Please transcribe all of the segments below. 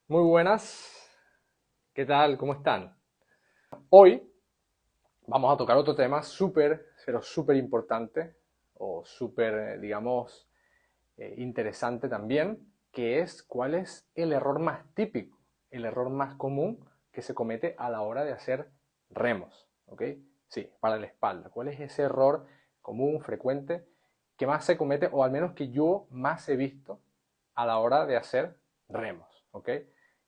Muy buenas, ¿qué tal? ¿Cómo están? Hoy vamos a tocar otro tema súper, pero súper importante o súper, digamos, interesante también, que es cuál es el error más típico, el error más común que se comete a la hora de hacer remos, ¿ok? Sí, para la espalda. ¿Cuál es ese error común, frecuente, que más se comete o al menos que yo más he visto a la hora de hacer remos, ¿ok?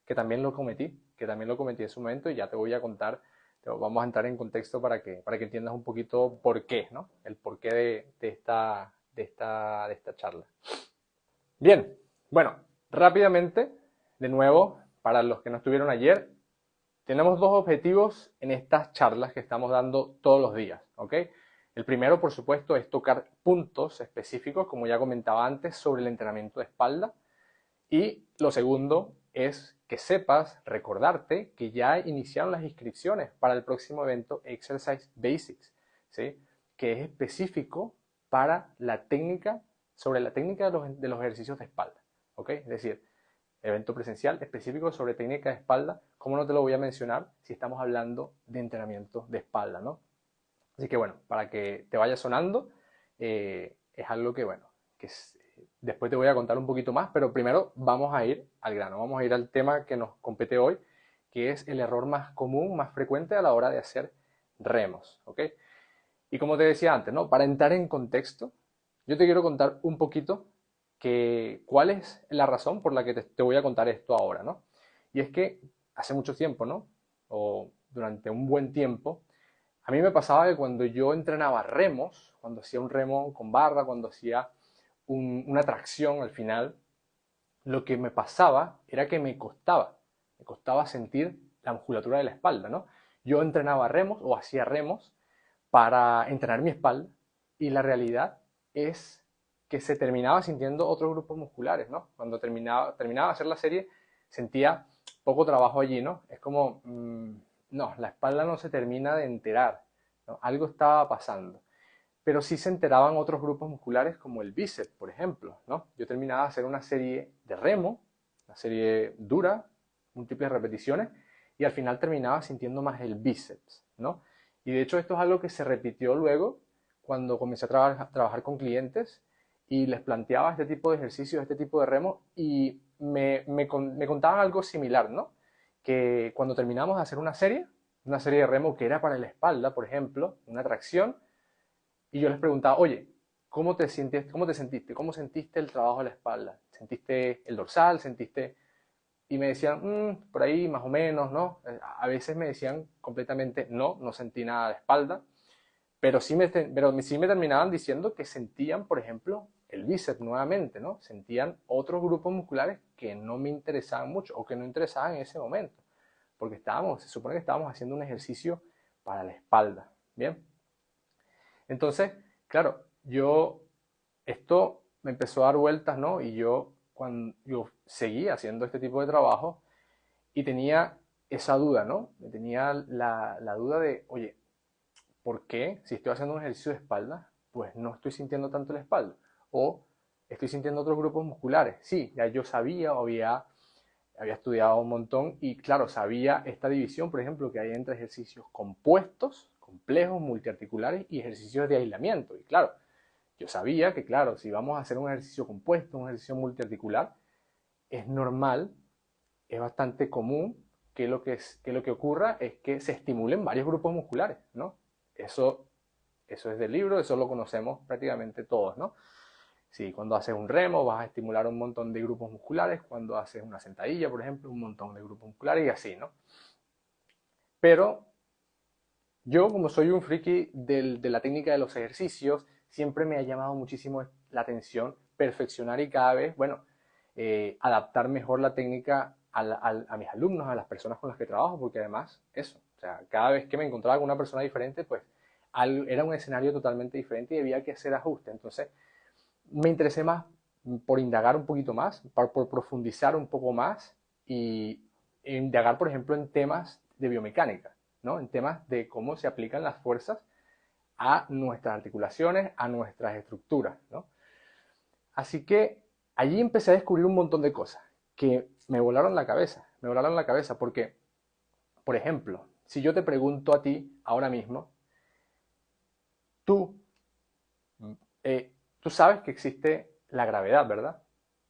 Que también lo cometí en su momento y ya te voy a contar, vamos a entrar en contexto para que entiendas un poquito por qué, ¿no? El porqué de esta charla. Bien, bueno, rápidamente, de nuevo, para los que no estuvieron ayer, tenemos dos objetivos en estas charlas que estamos dando todos los días, ¿ok? El primero, por supuesto, es tocar puntos específicos, como ya comentaba antes, sobre el entrenamiento de espalda. Y lo segundo es que sepas, recordarte que ya iniciaron las inscripciones para el próximo evento Exercise Basics, ¿sí? Que es específico para la técnica, sobre la técnica de los ejercicios de espalda, ¿ok? Es decir, evento presencial específico sobre técnica de espalda. ¿Cómo no te lo voy a mencionar si estamos hablando de entrenamiento de espalda, ¿no? Así que bueno, para que te vaya sonando, es algo que bueno, después te voy a contar un poquito más, pero primero vamos a ir al grano, vamos a ir al tema que nos compete hoy, que es el error más común, más frecuente a la hora de hacer remos, ¿ok? Y como te decía antes, ¿no? Para entrar en contexto, yo te quiero contar un poquito cuál es la razón por la que te voy a contar esto ahora, ¿no? Y es que hace mucho tiempo, ¿no? O durante un buen tiempo, a mí me pasaba que cuando yo entrenaba remos, cuando hacía un remo con barra, cuando hacía una tracción al final, lo que me pasaba era que me costaba sentir la musculatura de la espalda, ¿no? Yo entrenaba remos o hacía remos para entrenar mi espalda y la realidad es que se terminaba sintiendo otros grupos musculares, ¿no? Cuando terminaba de hacer la serie sentía poco trabajo allí, ¿no? Es como, no, la espalda no se termina de enterar, ¿no? Algo estaba pasando. Pero sí se enteraban otros grupos musculares como el bíceps, por ejemplo, ¿no? Yo terminaba de hacer una serie de remo, una serie dura, múltiples repeticiones, y al final terminaba sintiendo más el bíceps, ¿no? Y de hecho esto es algo que se repitió luego cuando comencé a trabajar con clientes y les planteaba este tipo de ejercicios, este tipo de remo, y me contaban algo similar, ¿no? Que cuando terminamos de hacer una serie de remo que era para la espalda, por ejemplo, una tracción, y yo les preguntaba, oye, ¿cómo te sientes, cómo te sentiste? ¿Cómo sentiste el trabajo de la espalda? ¿Sentiste el dorsal? ¿Sentiste? Y me decían, por ahí más o menos, ¿no? A veces me decían completamente, no, no sentí nada de espalda, pero sí me terminaban diciendo que sentían, por ejemplo, el bíceps nuevamente, ¿no? Sentían otros grupos musculares que no me interesaban mucho o que no interesaban en ese momento, porque se supone que estábamos haciendo un ejercicio para la espalda, ¿bien? Entonces, claro, esto me empezó a dar vueltas, ¿no? Y cuando yo seguía haciendo este tipo de trabajo y tenía esa duda, ¿no? Tenía la duda de, oye, ¿por qué si estoy haciendo un ejercicio de espalda, pues no estoy sintiendo tanto la espalda? O estoy sintiendo otros grupos musculares. Sí, ya yo sabía o había estudiado un montón y claro, sabía esta división, por ejemplo, que hay entre ejercicios compuestos, complejos, multiarticulares y ejercicios de aislamiento. Y claro, yo sabía que, claro, si vamos a hacer un ejercicio compuesto, un ejercicio multiarticular, es normal, es bastante común que lo que ocurra es que se estimulen varios grupos musculares, ¿no? Eso, eso es del libro, eso lo conocemos prácticamente todos, ¿no? Sí, cuando haces un remo vas a estimular un montón de grupos musculares, cuando haces una sentadilla, por ejemplo, un montón de grupos musculares y así, ¿no? Pero yo, como soy un friki de la técnica de los ejercicios, siempre me ha llamado muchísimo la atención perfeccionar y cada vez, bueno, adaptar mejor la técnica a mis alumnos, a las personas con las que trabajo, porque además, eso, o sea, cada vez que me encontraba con una persona diferente, pues era un escenario totalmente diferente y había que hacer ajustes. Entonces, me interesé más por indagar un poquito más, por profundizar un poco más y indagar, por ejemplo, en temas de biomecánica, ¿no? En temas de cómo se aplican las fuerzas a nuestras articulaciones, a nuestras estructuras, ¿no? Así que allí empecé a descubrir un montón de cosas que me volaron la cabeza porque, por ejemplo, si yo te pregunto a ti ahora mismo, tú, tú sabes que existe la gravedad, ¿verdad?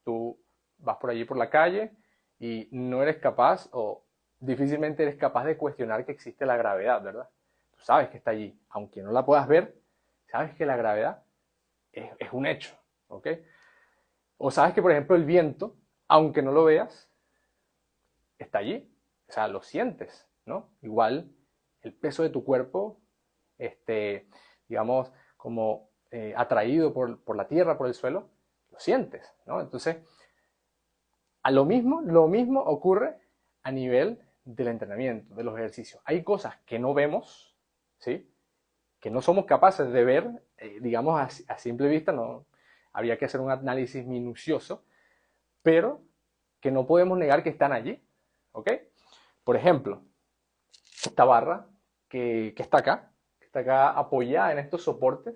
Tú vas por allí por la calle y no eres capaz o difícilmente eres capaz de cuestionar que existe la gravedad, ¿verdad? Tú sabes que está allí, aunque no la puedas ver, sabes que la gravedad es un hecho, ¿ok? O sabes que, por ejemplo, el viento, aunque no lo veas, está allí, o sea, lo sientes, ¿no? Igual el peso de tu cuerpo, digamos, como atraído por la tierra, por el suelo, lo sientes, ¿no? Entonces, lo mismo ocurre a nivel del entrenamiento, de los ejercicios. Hay cosas que no vemos, ¿sí? Que no somos capaces de ver, digamos, a simple vista, no, habría que hacer un análisis minucioso, pero que no podemos negar que están allí, ¿ok? Por ejemplo, esta barra que está acá apoyada en estos soportes,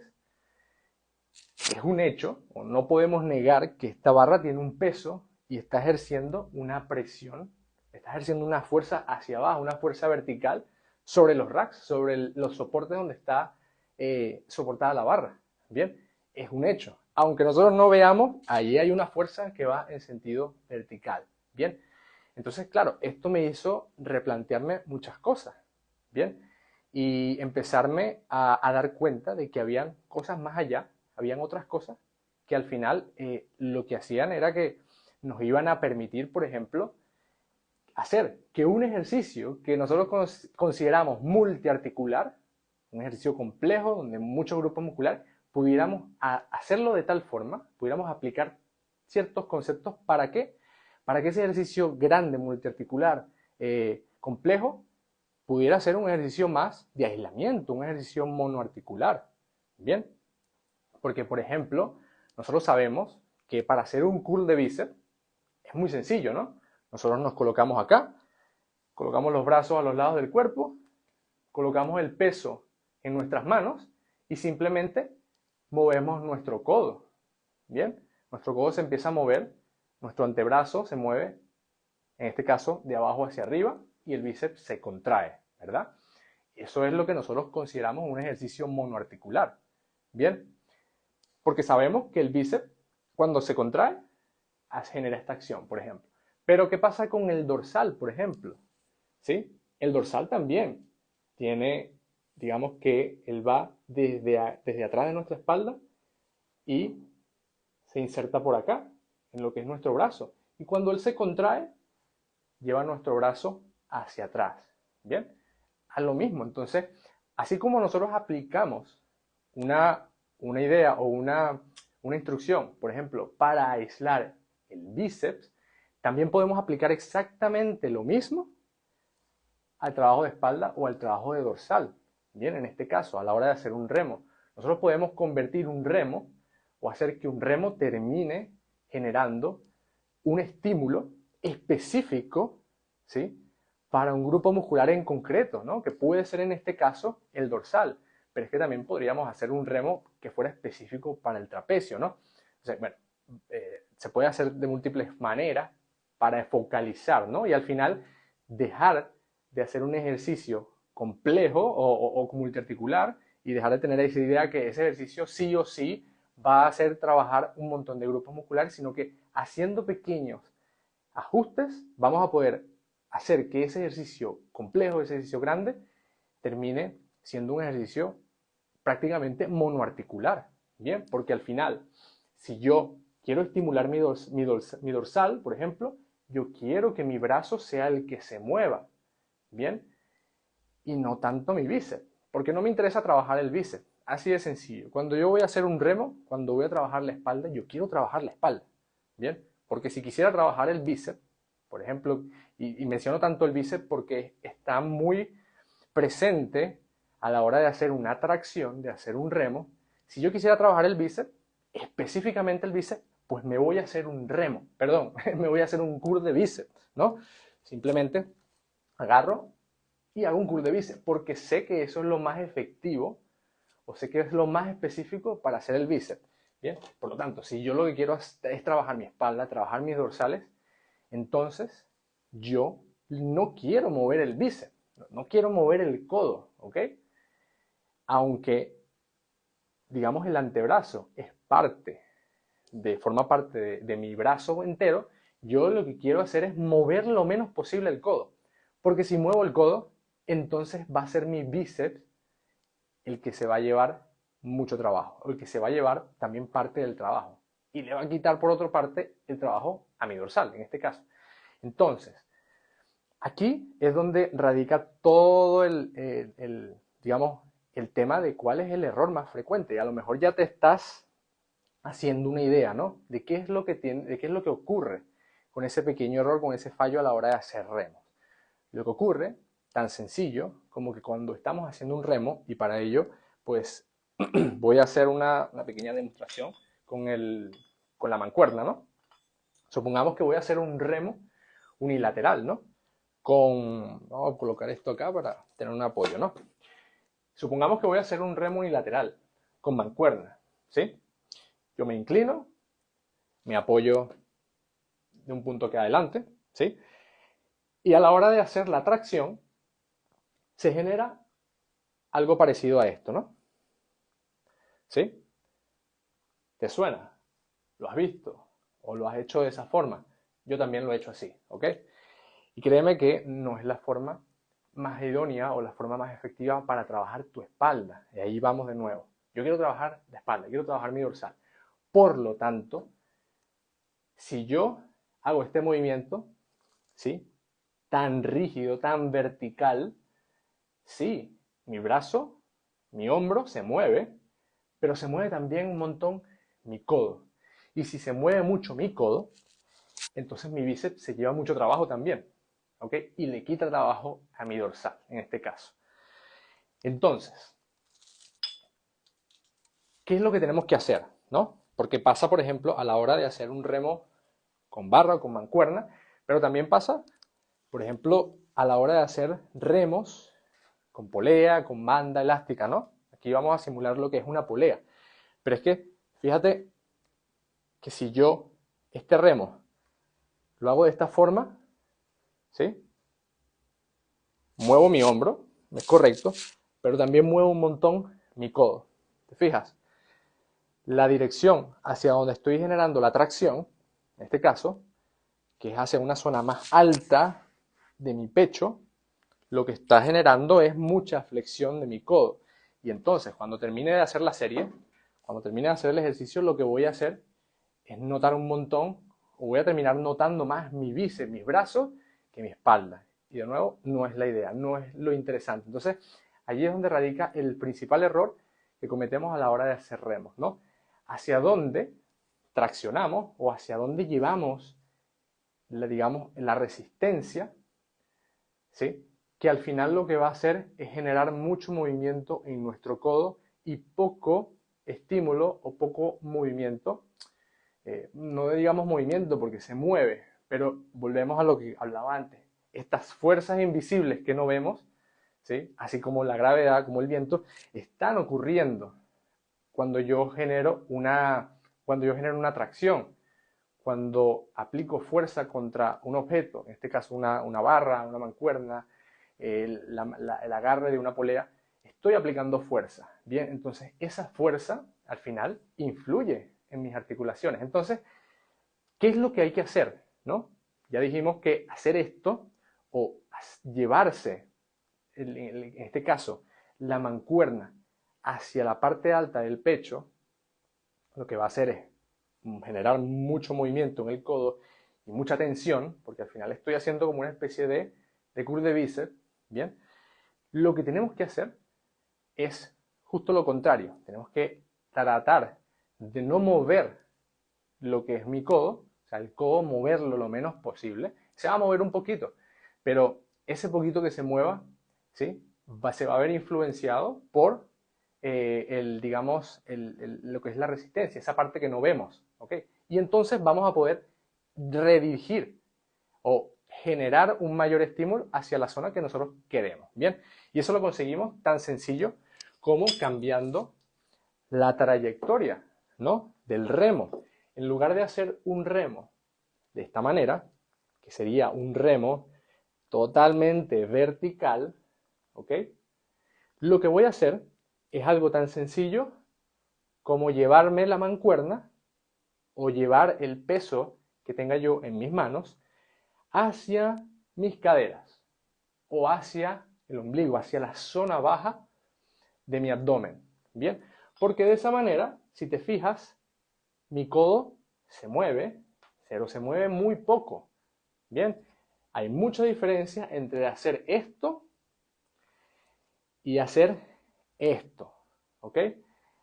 es un hecho, o no podemos negar que esta barra tiene un peso y está ejerciendo una presión, está ejerciendo una fuerza hacia abajo, una fuerza vertical sobre los racks, sobre los soportes donde está soportada la barra. Bien, es un hecho. Aunque nosotros no veamos, allí hay una fuerza que va en sentido vertical. Bien, entonces, claro, esto me hizo replantearme muchas cosas. Bien, y empezarme a dar cuenta de que habían cosas más allá, habían otras cosas que al final lo que hacían era que nos iban a permitir, por ejemplo, hacer que un ejercicio que nosotros consideramos multiarticular, un ejercicio complejo donde muchos grupos musculares, pudiéramos hacerlo de tal forma, pudiéramos aplicar ciertos conceptos para que ese ejercicio grande, multiarticular, complejo, pudiera ser un ejercicio más de aislamiento, un ejercicio monoarticular. Bien, porque por ejemplo, nosotros sabemos que para hacer un curl de bíceps es muy sencillo, ¿no? Nosotros nos colocamos acá, colocamos los brazos a los lados del cuerpo, colocamos el peso en nuestras manos y simplemente movemos nuestro codo. Bien, nuestro codo se empieza a mover, nuestro antebrazo se mueve, en este caso de abajo hacia arriba, y el bíceps se contrae, ¿verdad? Eso es lo que nosotros consideramos un ejercicio monoarticular. Bien, porque sabemos que el bíceps, cuando se contrae, genera esta acción, por ejemplo. Pero ¿qué pasa con el dorsal, por ejemplo? ¿Sí? El dorsal también tiene, digamos que él va desde atrás de nuestra espalda y se inserta por acá, en lo que es nuestro brazo. Y cuando él se contrae, lleva nuestro brazo hacia atrás. ¿Bien? A lo mismo. Entonces, así como nosotros aplicamos una idea o una instrucción, por ejemplo, para aislar el bíceps, también podemos aplicar exactamente lo mismo al trabajo de espalda o al trabajo de dorsal. Bien, en este caso, a la hora de hacer un remo, nosotros podemos convertir un remo o hacer que un remo termine generando un estímulo específico, ¿sí?, para un grupo muscular en concreto, ¿no?, que puede ser en este caso el dorsal, pero es que también podríamos hacer un remo que fuera específico para el trapecio, ¿no? O sea, bueno, se puede hacer de múltiples maneras para focalizar, ¿no? Y al final dejar de hacer un ejercicio complejo o multiarticular y dejar de tener esa idea que ese ejercicio sí o sí va a hacer trabajar un montón de grupos musculares, sino que haciendo pequeños ajustes vamos a poder hacer que ese ejercicio complejo, ese ejercicio grande, termine siendo un ejercicio prácticamente monoarticular. Bien, porque al final, si yo quiero estimular mi dorsal, por ejemplo, yo quiero que mi brazo sea el que se mueva. Bien, y no tanto mi bíceps, porque no me interesa trabajar el bíceps. Así de sencillo. Cuando yo voy a hacer un remo, cuando voy a trabajar la espalda, yo quiero trabajar la espalda. Bien, porque si quisiera trabajar el bíceps, por ejemplo, y menciono tanto el bíceps porque está muy presente a la hora de hacer una tracción, de hacer un remo. Si yo quisiera trabajar el bíceps, específicamente el bíceps, pues me voy a hacer un remo, perdón, me voy a hacer un curl de bíceps, ¿no? Simplemente agarro y hago un curl de bíceps, porque sé que eso es lo más efectivo, o sé que es lo más específico para hacer el bíceps. Bien, por lo tanto, si yo lo que quiero es trabajar mi espalda, trabajar mis dorsales, Entonces, yo no quiero mover el bíceps, no quiero mover el codo, ¿ok? Aunque, digamos, el antebrazo forma parte de mi brazo entero, yo lo que quiero hacer es mover lo menos posible el codo. Porque si muevo el codo, entonces va a ser mi bíceps el que se va a llevar mucho trabajo, o el que se va a llevar también parte del trabajo. Y le va a quitar, por otra parte, el trabajo a mi dorsal, en este caso. Entonces, aquí es donde radica todo digamos, el tema de cuál es el error más frecuente. Y a lo mejor ya te estás haciendo una idea, ¿no? De qué es lo que ocurre con ese pequeño error, con ese fallo a la hora de hacer remos. Lo que ocurre, tan sencillo como que cuando estamos haciendo un remo, y para ello, pues voy a hacer una pequeña demostración con la mancuerna, ¿no? Supongamos que voy a hacer un remo unilateral, ¿no? Vamos a colocar esto acá para tener un apoyo, ¿no? Supongamos que voy a hacer un remo unilateral con mancuerna, ¿sí? Yo me inclino, me apoyo de un punto que adelante, ¿sí? Y a la hora de hacer la tracción, se genera algo parecido a esto, ¿no? ¿Sí? ¿Te suena? ¿Lo has visto? ¿O lo has hecho de esa forma? Yo también lo he hecho así, ¿ok? Y créeme que no es la forma más idónea o la forma más efectiva para trabajar tu espalda. Y ahí vamos de nuevo. Yo quiero trabajar la espalda, quiero trabajar mi dorsal. Por lo tanto, si yo hago este movimiento, ¿sí? Tan rígido, tan vertical, sí, mi brazo, mi hombro se mueve, pero se mueve también un montón mi codo. Y si se mueve mucho mi codo, entonces mi bíceps se lleva mucho trabajo también, ¿ok? Y le quita trabajo a mi dorsal, en este caso. Entonces, ¿qué es lo que tenemos que hacer? ¿No? Porque pasa, por ejemplo, a la hora de hacer un remo con barra o con mancuerna, pero también pasa, por ejemplo, a la hora de hacer remos con polea, con banda elástica, ¿no? Aquí vamos a simular lo que es una polea. Pero es que, fíjate que si yo este remo lo hago de esta forma, ¿sí? Muevo mi hombro, es correcto, pero también muevo un montón mi codo. ¿Te fijas? La dirección hacia donde estoy generando la tracción, en este caso, que es hacia una zona más alta de mi pecho, lo que está generando es mucha flexión de mi codo. Y entonces, cuando termine de hacer la serie, cuando termine de hacer el ejercicio, lo que voy a hacer es notar un montón, o voy a terminar notando más mi bíceps, mis brazos, que mi espalda. Y de nuevo, no es la idea, no es lo interesante. Entonces, allí es donde radica el principal error que cometemos a la hora de hacer remos, ¿no? Hacia dónde traccionamos o hacia dónde llevamos, digamos, la resistencia, ¿sí? Que al final lo que va a hacer es generar mucho movimiento en nuestro codo y poco estímulo o poco movimiento. No digamos movimiento porque se mueve, pero volvemos a lo que hablaba antes. Estas fuerzas invisibles que no vemos, ¿sí? Así como la gravedad, como el viento, están ocurriendo cuando yo genero una tracción, cuando aplico fuerza contra un objeto, en este caso una barra, una mancuerna, el agarre de una polea, estoy aplicando fuerza. Bien, entonces esa fuerza al final influye en mis articulaciones. Entonces, ¿qué es lo que hay que hacer? ¿No? Ya dijimos que hacer esto o llevarse, en este caso, la mancuerna hacia la parte alta del pecho, lo que va a hacer es generar mucho movimiento en el codo y mucha tensión, porque al final estoy haciendo como una especie de curl de bíceps, ¿bien? Lo que tenemos que hacer es justo lo contrario. Tenemos que tratar de no mover lo que es mi codo, o sea, el codo moverlo lo menos posible. Se va a mover un poquito, pero ese poquito que se mueva, ¿sí? Se va a ver influenciado por digamos, lo que es la resistencia, esa parte que no vemos, ¿ok? Y entonces vamos a poder redirigir o generar un mayor estímulo hacia la zona que nosotros queremos, ¿bien? Y eso lo conseguimos tan sencillo como cambiando la trayectoria, ¿no? Del remo. En lugar de hacer un remo de esta manera, que sería un remo totalmente vertical, ¿ok? Lo que voy a hacer es algo tan sencillo como llevarme la mancuerna o llevar el peso que tenga yo en mis manos hacia mis caderas o hacia el ombligo, hacia la zona baja de mi abdomen. Bien, porque de esa manera, si te fijas, mi codo se mueve, pero se mueve muy poco. Bien, hay mucha diferencia entre hacer esto y hacer esto, ¿ok?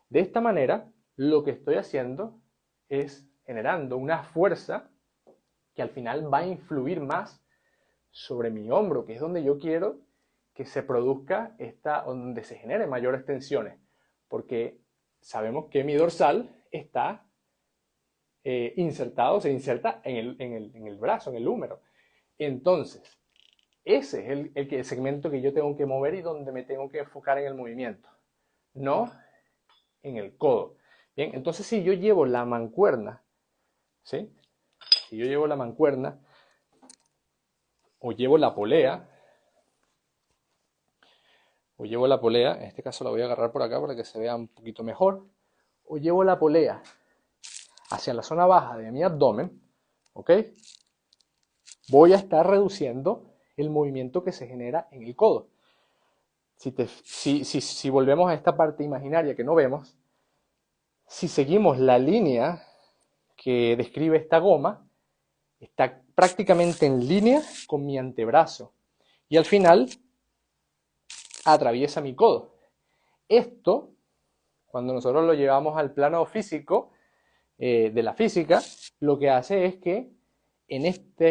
De esta manera, lo que estoy haciendo es generando una fuerza que al final va a influir más sobre mi hombro, que es donde yo quiero que se produzca donde se generen mayores tensiones, porque sabemos que mi dorsal está insertado, se inserta en el brazo, en el húmero. Entonces, ese es el segmento que yo tengo que mover y donde me tengo que enfocar en el movimiento, no en el codo. Bien, entonces si yo llevo la mancuerna, ¿sí? Si yo llevo la mancuerna o llevo la polea, en este caso la voy a agarrar por acá para que se vea un poquito mejor, o llevo la polea hacia la zona baja de mi abdomen, ¿ok? Voy a estar reduciendo el movimiento que se genera en el codo. Si volvemos a esta parte imaginaria que no vemos, si seguimos la línea que describe esta goma, está prácticamente en línea con mi antebrazo y al final atraviesa mi codo. Esto, cuando nosotros lo llevamos al plano físico de la física, lo que hace es que en este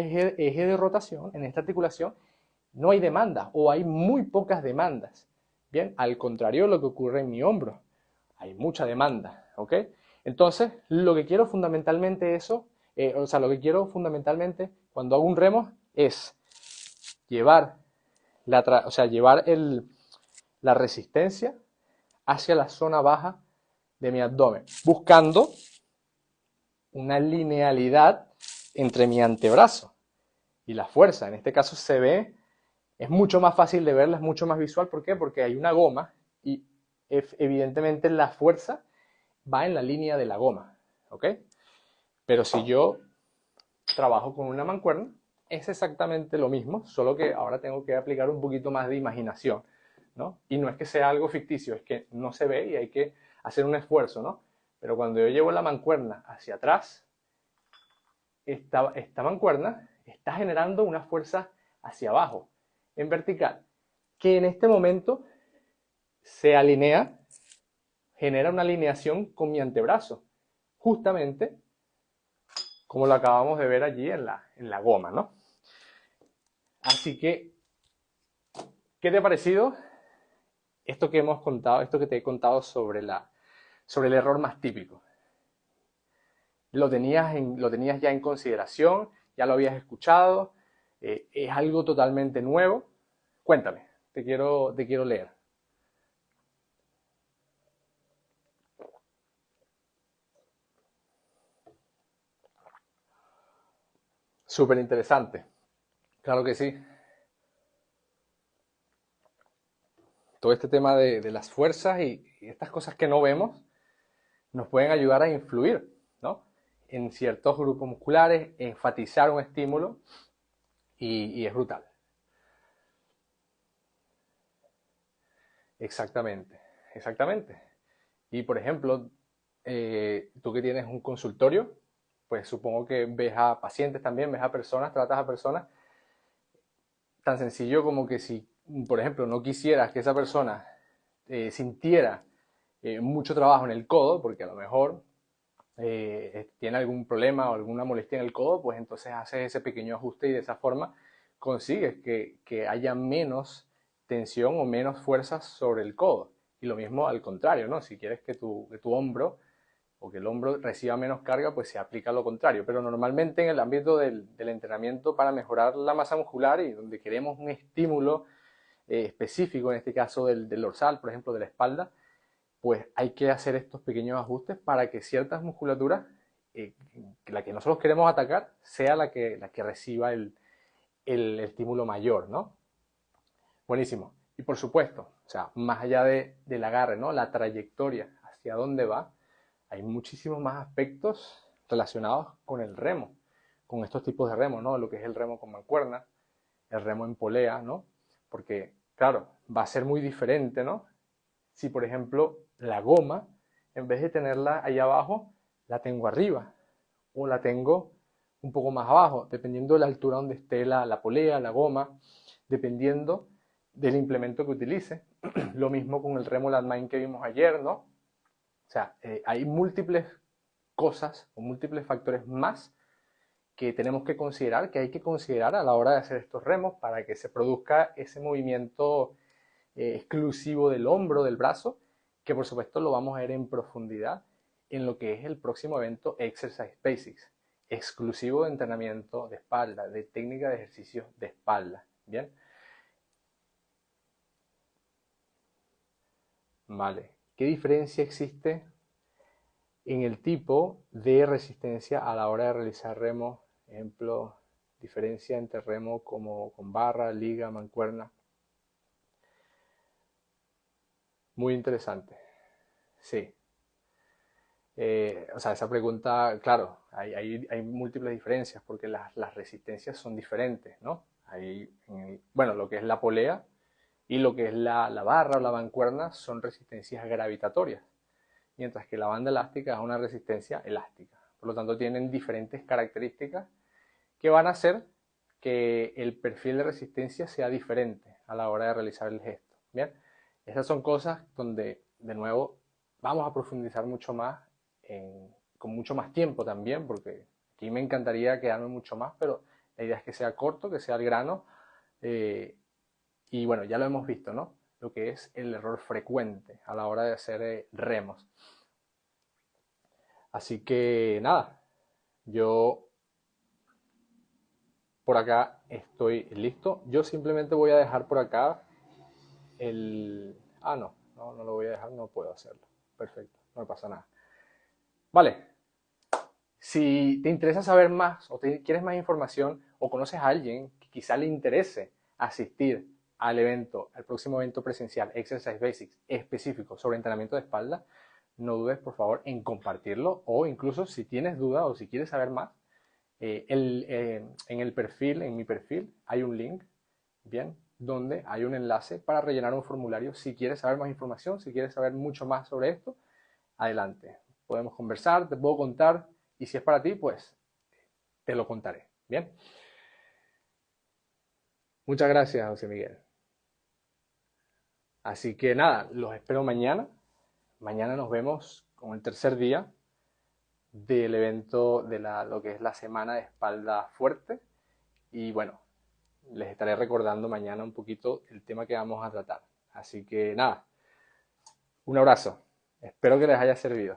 eje de rotación, en esta articulación, no hay demanda o hay muy pocas demandas. Bien, al contrario de lo que ocurre en mi hombro, hay mucha demanda, ¿ok? Entonces, lo que quiero fundamentalmente lo que quiero fundamentalmente cuando hago un remo es llevar la resistencia hacia la zona baja de mi abdomen, buscando una linealidad entre mi antebrazo y la fuerza. En este caso se ve, es mucho más fácil de verla, es mucho más visual. ¿Por qué? Porque hay una goma y evidentemente la fuerza va en la línea de la goma, ¿ok? Pero si yo trabajo con una mancuerna, es exactamente lo mismo, solo que ahora tengo que aplicar un poquito más de imaginación, ¿no? Y no es que sea algo ficticio, es que no se ve y hay que hacer un esfuerzo, ¿no? Pero cuando yo llevo la mancuerna hacia atrás, esta mancuerna está generando una fuerza hacia abajo, en vertical, que en este momento se alinea, genera una alineación con mi antebrazo, justamente como lo acabamos de ver allí en la goma, ¿no? Así que, ¿qué te ha parecido esto que hemos contado, esto que te he contado sobre el error más típico? ¿Lo tenías ya en consideración? ¿Ya lo habías escuchado? ¿Es algo totalmente nuevo? Cuéntame, te quiero leer. Súper interesante. Claro que sí. Todo este tema de las fuerzas y estas cosas que no vemos nos pueden ayudar a influir, ¿no? En ciertos grupos musculares, enfatizar un estímulo y es brutal. Exactamente, exactamente. Y por ejemplo, tú que tienes un consultorio, pues supongo que ves a pacientes también, ves a personas, tratas a personas. Tan sencillo como que si, por ejemplo, no quisieras que esa persona sintiera mucho trabajo en el codo, porque a lo mejor tiene algún problema o alguna molestia en el codo, pues entonces haces ese pequeño ajuste y de esa forma consigues que haya menos tensión o menos fuerzas sobre el codo. Y lo mismo al contrario, ¿no? Si quieres que tu hombro o que el hombro reciba menos carga, pues se aplica lo contrario. Pero normalmente en el ámbito del entrenamiento para mejorar la masa muscular y donde queremos un estímulo específico, en este caso del dorsal, por ejemplo, de la espalda, pues hay que hacer estos pequeños ajustes para que ciertas musculaturas, la que nosotros queremos atacar, sea la que reciba el estímulo mayor, ¿no? Buenísimo. Y por supuesto, o sea, más allá del agarre, ¿no? La trayectoria, hacia dónde va, hay muchísimos más aspectos relacionados con el remo, con estos tipos de remo, ¿no? Lo que es el remo con mancuerna, el remo en polea, ¿no? Porque, claro, va a ser muy diferente, ¿no? Si, por ejemplo, la goma, en vez de tenerla ahí abajo, la tengo arriba o la tengo un poco más abajo, dependiendo de la altura donde esté la polea, la goma, dependiendo del implemento que utilice. Lo mismo con el remo Landmine que vimos ayer, ¿no? O sea, hay múltiples cosas o múltiples factores más que tenemos que considerar, que hay que considerar a la hora de hacer estos remos para que se produzca ese movimiento exclusivo del hombro, del brazo, que por supuesto lo vamos a ver en profundidad en lo que es el próximo evento Exercise Basics, exclusivo de entrenamiento de espalda, de técnica de ejercicios de espalda. Bien. Vale. ¿Qué diferencia existe en el tipo de resistencia a la hora de realizar remo? Ejemplo, diferencia entre remo como con barra, liga, mancuerna. Muy interesante. Sí. O sea, esa pregunta, claro, hay múltiples diferencias porque las resistencias son diferentes, ¿no? Bueno, lo que es la polea y lo que es la barra o la mancuerna son resistencias gravitatorias, mientras que la banda elástica es una resistencia elástica. Por lo tanto, tienen diferentes características que van a hacer que el perfil de resistencia sea diferente a la hora de realizar el gesto. Bien, esas son cosas donde, de nuevo, vamos a profundizar mucho más, con mucho más tiempo también, porque aquí me encantaría quedarme mucho más, pero la idea es que sea corto, que sea al grano, y bueno, ya lo hemos visto, ¿no? Lo que es el error frecuente a la hora de hacer remos. Así que nada, yo por acá estoy listo. Yo simplemente voy a dejar por acá el... Ah, no lo voy a dejar, no puedo hacerlo. Perfecto, no me pasa nada. Vale, si te interesa saber más o quieres más información o conoces a alguien que quizá le interese asistir al evento, al próximo evento presencial Exercise Basics específico sobre entrenamiento de espalda, no dudes por favor en compartirlo o incluso si tienes duda o si quieres saber más, en el perfil, en mi perfil, hay un link, bien, donde hay un enlace para rellenar un formulario. Si quieres saber más información, si quieres saber mucho más sobre esto, adelante. Podemos conversar, te puedo contar y si es para ti, pues te lo contaré. Bien. Muchas gracias, José Miguel. Así que nada, los espero mañana. Mañana nos vemos con el tercer día del evento de lo que es la semana de espalda fuerte. Y bueno, les estaré recordando mañana un poquito el tema que vamos a tratar. Así que nada, un abrazo. Espero que les haya servido.